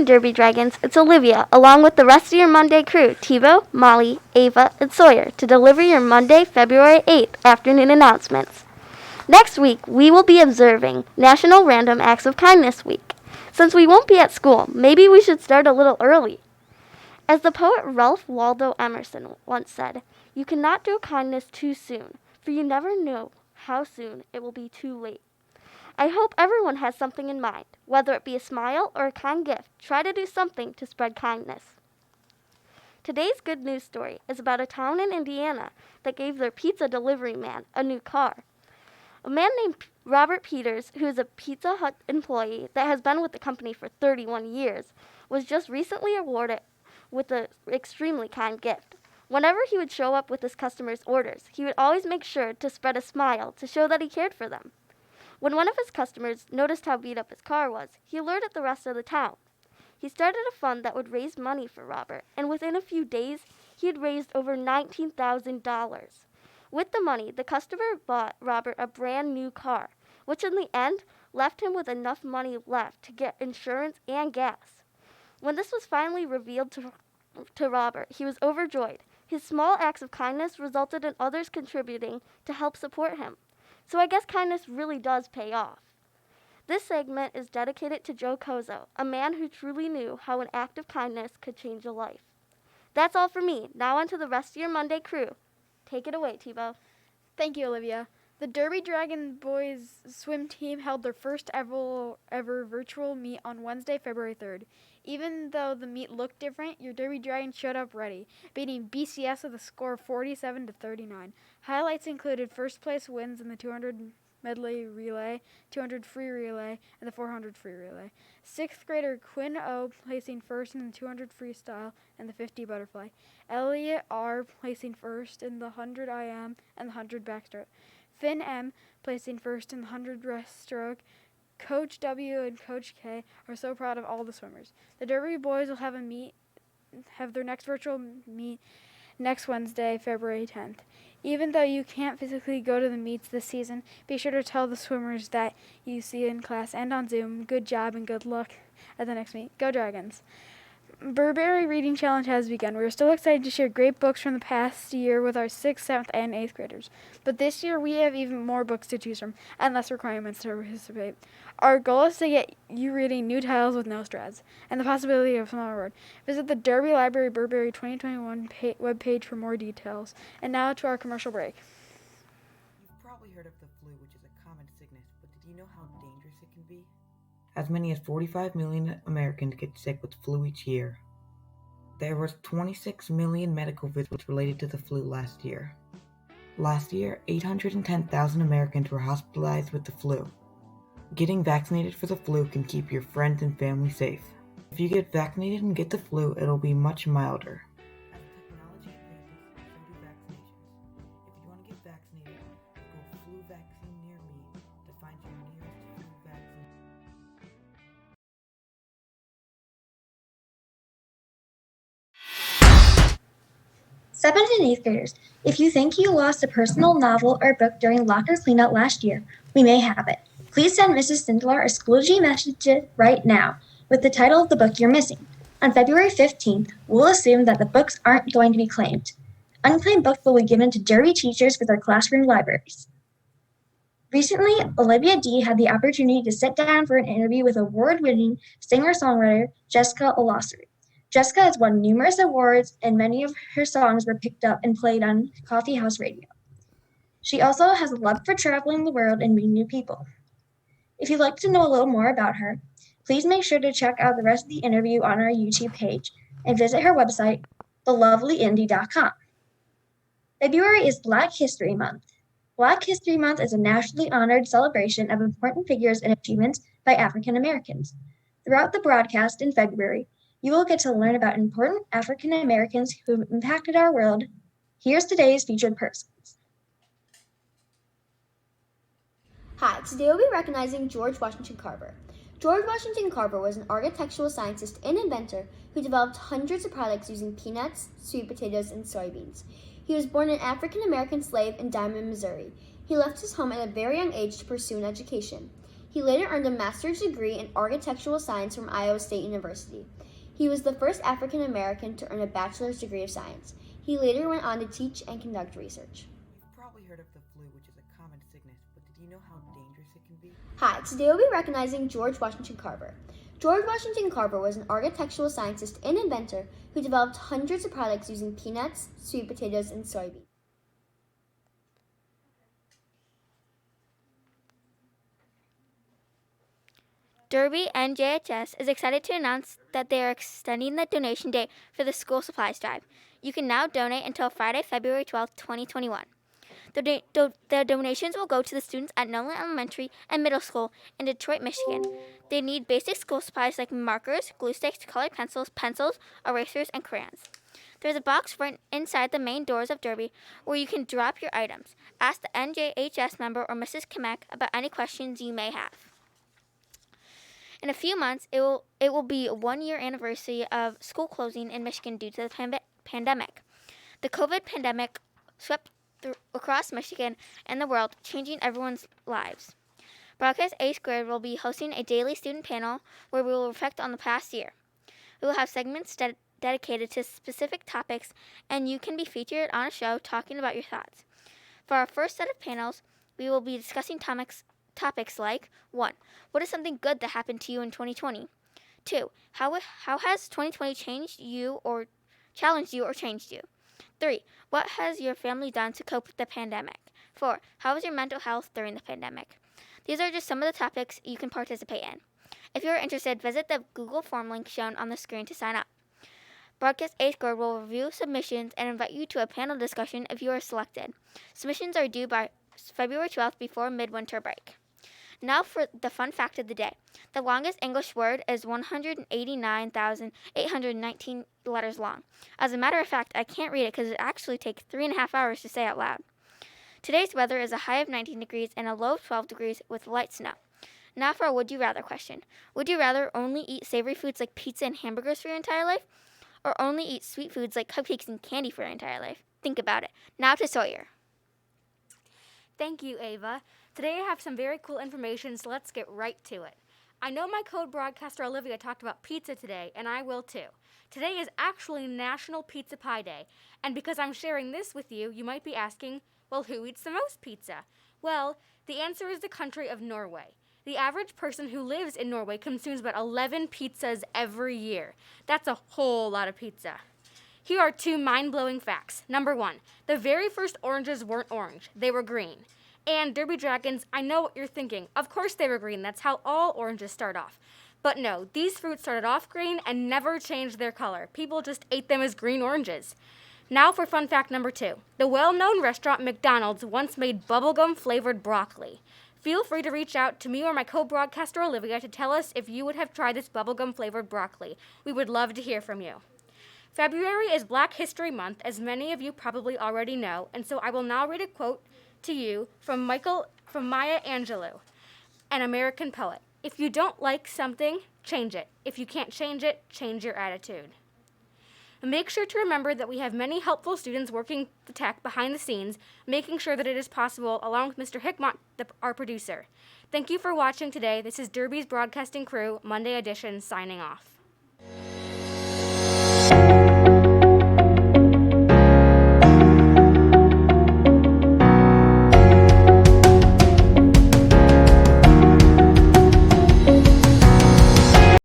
Derby Dragons, it's Olivia, along with the rest of your Monday crew, Tebow, Molly, Ava, and Sawyer, to deliver your Monday, February 8th afternoon announcements. Next week, we will be observing National Random Acts of Kindness Week. Since we won't be at school, maybe we should start a little early. As the poet Ralph Waldo Emerson once said, "You cannot do kindness too soon, for you never know how soon it will be too late." I hope everyone has something in mind, whether it be a smile or a kind gift. Try to do something to spread kindness. Today's good news story is about a town in Indiana that gave their pizza delivery man a new car. A man named Robert Peters, who is a Pizza Hut employee that has been with the company for 31 years, was just recently awarded with an extremely kind gift. Whenever he would show up with his customers' orders, he would always make sure to spread a smile to show that he cared for them. When one of his customers noticed how beat up his car was, he alerted the rest of the town. He started a fund that would raise money for Robert, and within a few days, he had raised over $19,000. With the money, the customer bought Robert a brand new car, which in the end left him with enough money left to get insurance and gas. When this was finally revealed to Robert, he was overjoyed. His small acts of kindness resulted in others contributing to help support him. So I guess kindness really does pay off. This segment is dedicated to Joe Kozo, a man who truly knew how an act of kindness could change a life. That's all for me. Now on to the rest of your Monday crew. Take it away, Tebow. Thank you, Olivia. The Derby Dragon boys swim team held their first ever virtual meet on Wednesday, February 3rd. Even though the meet looked different, your Derby Dragons showed up ready, beating BCS with a score of 47-39. Highlights included first place wins in the 200 medley relay, 200 free relay, and the 400 free relay. Sixth grader Quinn O placing first in the 200 freestyle and the 50 butterfly. Elliot R placing first in the 100 IM and the 100 backstroke. Finn M placing first in the 100 breaststroke. Coach W and Coach K are so proud of all the swimmers. The Derby boys will have their next virtual meet next Wednesday, February 10th. Even though you can't physically go to the meets this season, be sure to tell the swimmers that you see in class and on Zoom, good job and good luck at the next meet. Go Dragons! Burberry Reading Challenge has begun. We are still excited to share great books from the past year with our 6th, 7th, and 8th graders. But this year we have even more books to choose from and less requirements to participate. Our goal is to get you reading new titles with no stress and the possibility of a small reward. Visit the Derby Library Burberry 2021 webpage for more details. And now to our commercial break. You've probably heard of the flu, which is a common sickness, but did you know how dangerous it can be? As many as 45 million Americans get sick with flu each year. There were 26 million medical visits related to the flu last year. Last year, 810,000 Americans were hospitalized with the flu. Getting vaccinated for the flu can keep your friends and family safe. If you get vaccinated and get the flu, it'll be much milder. As technology advances, so do vaccinations. If you want to get vaccinated, go flu vaccine near me to find your nearest flu vaccine. Seventh and eighth graders, if you think you lost a personal novel or book during locker cleanout last year, we may have it. Please send Mrs. Sindlar a Schoology message right now with the title of the book you're missing. On February 15th, we'll assume that the books aren't going to be claimed. Unclaimed books will be given to Derby teachers for their classroom libraries. Recently, Olivia D. had the opportunity to sit down for an interview with award-winning singer-songwriter Jessica Olasari. Jessica has won numerous awards, and many of her songs were picked up and played on Coffee House Radio. She also has a love for traveling the world and meeting new people. If you'd like to know a little more about her, please make sure to check out the rest of the interview on our YouTube page and visit her website, thelovelyindie.com. February is Black History Month. Black History Month is a nationally honored celebration of important figures and achievements by African Americans. Throughout the broadcast in February, you will get to learn about important African Americans who have impacted our world. Here's today's featured persons. Hi, today we'll be recognizing George Washington Carver. George Washington Carver was an architectural scientist and inventor who developed hundreds of products using peanuts, sweet potatoes, and soybeans. He was born an African-American slave in Diamond, Missouri. He left his home at a very young age to pursue an education. He later earned a master's degree in architectural science from Iowa State University. He was the first African American to earn a bachelor's degree of science. He later went on to teach and conduct research. You've probably heard of the flu, which is a common sickness, but did you know how dangerous it can be? Hi, today we'll be recognizing George Washington Carver. George Washington Carver was an architectural scientist and inventor who developed hundreds of products using peanuts, sweet potatoes, and soybeans. Derby and JHS is excited to announce that they are extending the donation date for the school supplies drive. You can now donate until Friday, February 12, 2021. The donations will go to the students at Nolan Elementary and Middle School in Detroit, Michigan. They need basic school supplies like markers, glue sticks, colored pencils, erasers, and crayons. There's a box right inside the main doors of Derby where you can drop your items. Ask the NJHS member or Mrs. Kamek about any questions you may have. In a few months, it will be a 1-year anniversary of school closing in Michigan due to the pandemic. The COVID pandemic swept across Michigan and the world, changing everyone's lives. Broadcast A Squared will be hosting a daily student panel where we will reflect on the past year. We will have segments dedicated to specific topics, and you can be featured on a show talking about your thoughts. For our first set of panels, we will be discussing topics like 1. What is something good that happened to you in 2020? 2. How has 2020 changed you or challenged you or changed you? 3. What has your family done to cope with the pandemic? 4. How was your mental health during the pandemic? These are just some of the topics you can participate in. If you are interested, visit the Google form link shown on the screen to sign up. Broadcast A Squared will review submissions and invite you to a panel discussion if you are selected. Submissions are due by February 12th before midwinter break. Now for the fun fact of the day. The longest English word is 189,819 letters long. As a matter of fact, I can't read it because it actually takes 3.5 hours to say out loud. Today's weather is a high of 19 degrees and a low of 12 degrees with light snow. Now for a would you rather question. Would you rather only eat savory foods like pizza and hamburgers for your entire life? Or only eat sweet foods like cupcakes and candy for your entire life? Think about it. Now to Sawyer. Thank you, Ava. Today I have some very cool information, so let's get right to it. I know my co-broadcaster Olivia talked about pizza today, and I will too. Today is actually National Pizza Pie Day, and because I'm sharing this with you, you might be asking, well, who eats the most pizza? Well, the answer is the country of Norway. The average person who lives in Norway consumes about 11 pizzas every year. That's a whole lot of pizza. Here are 2 mind-blowing facts. Number 1, the very first oranges weren't orange, they were green. And Derby Dragons, I know what you're thinking. Of course they were green, that's how all oranges start off. But no, these fruits started off green and never changed their color. People just ate them as green oranges. Now for fun fact number 2. The well-known restaurant McDonald's once made bubblegum-flavored broccoli. Feel free to reach out to me or my co-broadcaster Olivia to tell us if you would have tried this bubblegum-flavored broccoli. We would love to hear from you. February is Black History Month, as many of you probably already know, and so I will now read a quote to you from Maya Angelou, an American poet. If you don't like something, change it. If you can't change it, change your attitude. And make sure to remember that we have many helpful students working the tech behind the scenes, making sure that it is possible, along with Mr. Hickmott, our producer. Thank you for watching today. This is Derby's Broadcasting Crew, Monday edition, signing off.